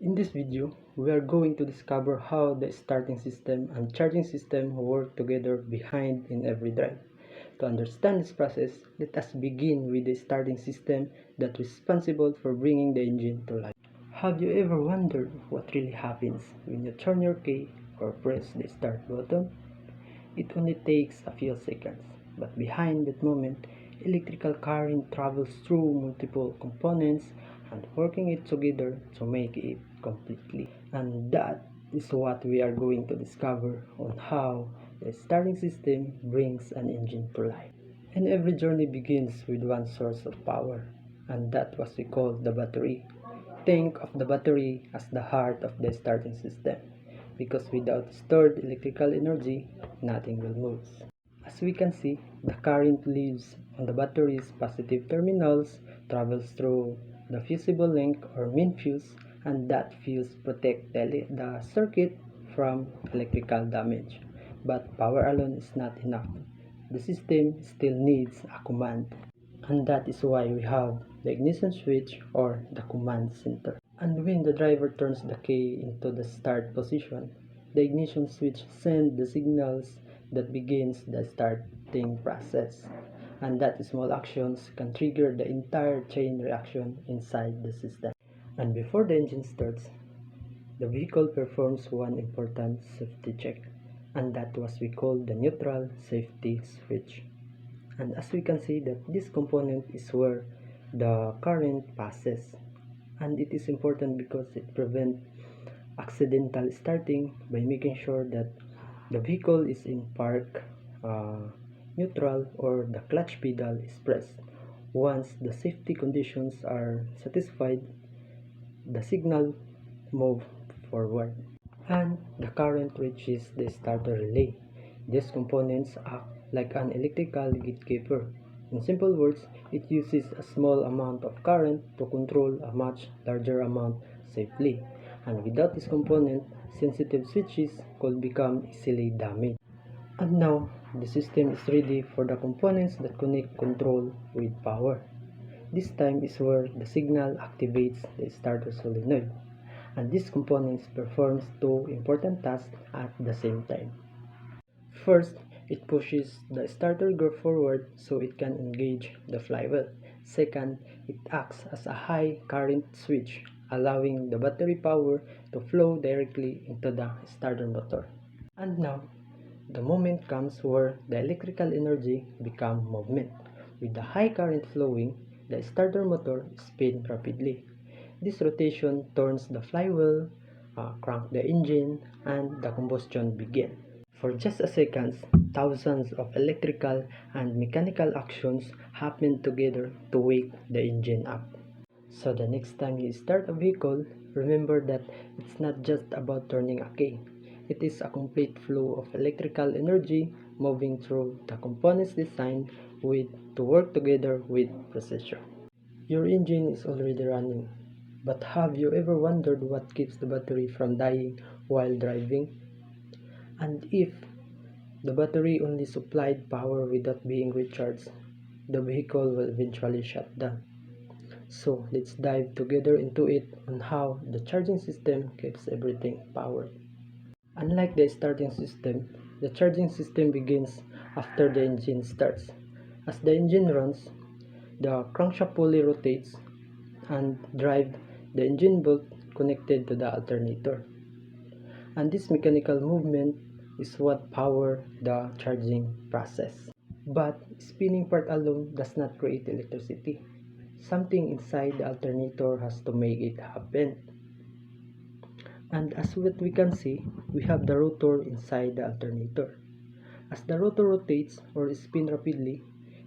In this video, we are going to discover how the starting system and charging system work together behind in every drive. To understand this process, let us begin with the starting system that's responsible for bringing the engine to life. Have you ever wondered what really happens when you turn your key or press the start button? It only takes a few seconds, but behind that moment, electrical current travels through multiple components and working it together to make it completely. And that is what we are going to discover on how the starting system brings an engine to life. And every journey begins with one source of power, and that was we call the battery. Think of the battery as the heart of the starting system, because without stored electrical energy, nothing will move. As we can see, the current lives on the battery's positive terminals, travels through the fusible link or main fuse, and that fuse protects the circuit from electrical damage. But power alone is not enough. The system still needs a command, and that is why we have the ignition switch or the command center. And when the driver turns the key into the start position, the ignition switch sends the signals that begins the starting process. And that small actions can trigger the entire chain reaction inside the system. And before the engine starts, the vehicle performs one important safety check, and that was we call the neutral safety switch. And as we can see that this component is where the current passes, and it is important because it prevents accidental starting by making sure that the vehicle is in park neutral or the clutch pedal is pressed. Once the safety conditions are satisfied, the signal moves forward and the current reaches the starter relay. These components act like an electrical gatekeeper. In simple words, it uses a small amount of current to control a much larger amount safely. And without this component, sensitive switches could become easily damaged. And now, the system is ready for the components that connect control with power. This time is where the signal activates the starter solenoid, and these components performs two important tasks at the same time. First, it pushes the starter gear forward so it can engage the flywheel. Second, it acts as a high current switch, allowing the battery power to flow directly into the starter motor. And now, the moment comes where the electrical energy becomes movement. With the high current flowing, the starter motor spins rapidly. This rotation turns the flywheel, crank the engine, and the combustion begins. For just a second, thousands of electrical and mechanical actions happen together to wake the engine up. So the next time you start a vehicle, remember that it's not just about turning a key. It is a complete flow of electrical energy moving through the components designed to work together with precision. Your engine is already running, but have you ever wondered what keeps the battery from dying while driving? And if the battery only supplied power without being recharged, the vehicle will eventually shut down. So let's dive together into it on how the charging system keeps everything powered. Unlike the starting system, the charging system begins after the engine starts. As the engine runs, the crankshaft pulley rotates and drives the engine bolt connected to the alternator. And this mechanical movement is what powers the charging process. But spinning part alone does not create electricity. Something inside the alternator has to make it happen. And as what we can see, we have the rotor inside the alternator. As the rotor rotates or spins rapidly,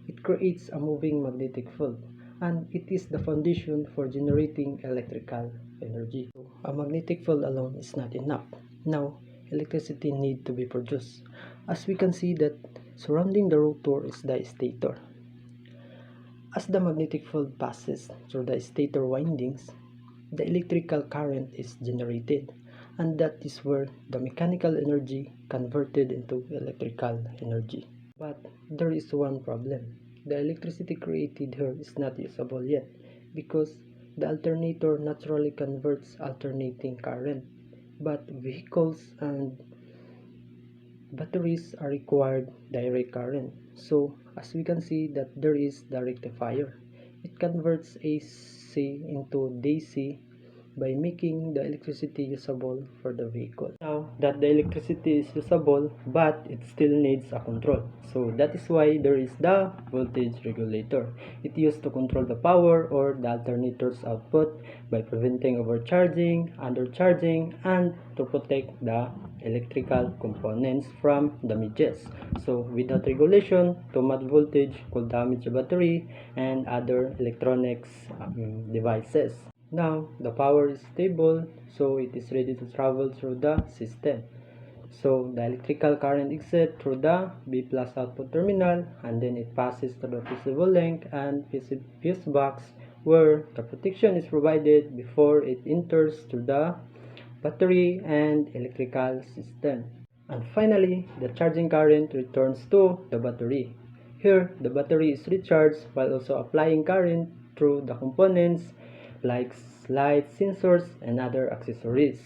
it creates a moving magnetic field, and it is the foundation for generating electrical energy. A magnetic field alone is not enough. Now, electricity needs to be produced. As we can see that surrounding the rotor is the stator. As the magnetic field passes through the stator windings, the electrical current is generated, and that is where the mechanical energy converted into electrical energy. But there is one problem. The electricity created here is not usable yet because the alternator naturally converts alternating current, but vehicles and batteries are required direct current. So as we can see that there is the rectifier. It converts AC into DC by making the electricity usable for the vehicle. Now that the electricity is usable, but it still needs a control. So that is why there is the voltage regulator. It used to control the power or the alternator's output by preventing overcharging, undercharging, and to protect the electrical components from damages. So without regulation, too much voltage could damage the battery and other electronics devices. Now the power is stable, so it is ready to travel through the system. So the electrical current exits through the B plus output terminal, and then it passes to the fusible link and fuse box, where the protection is provided before it enters to the battery and electrical system. And finally, the charging current returns to the battery. Here, the battery is recharged while also applying current through the components like lights, sensors, and other accessories.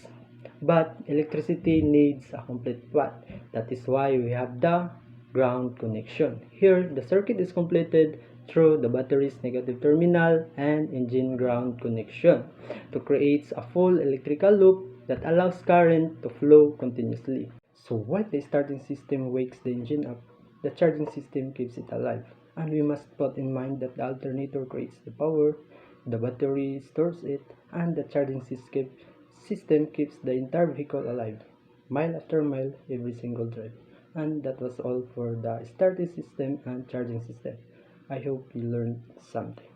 But electricity needs a complete path. That is why we have the ground connection. Here, the circuit is completed through the battery's negative terminal and engine ground connection to create a full electrical loop that allows current to flow continuously. So while the starting system wakes the engine up, the charging system keeps it alive. And we must put in mind that the alternator creates the power, the battery stores it, and the charging system keeps the entire vehicle alive, mile after mile, every single drive. And that was all for the starting system and charging system. I hope you learned something.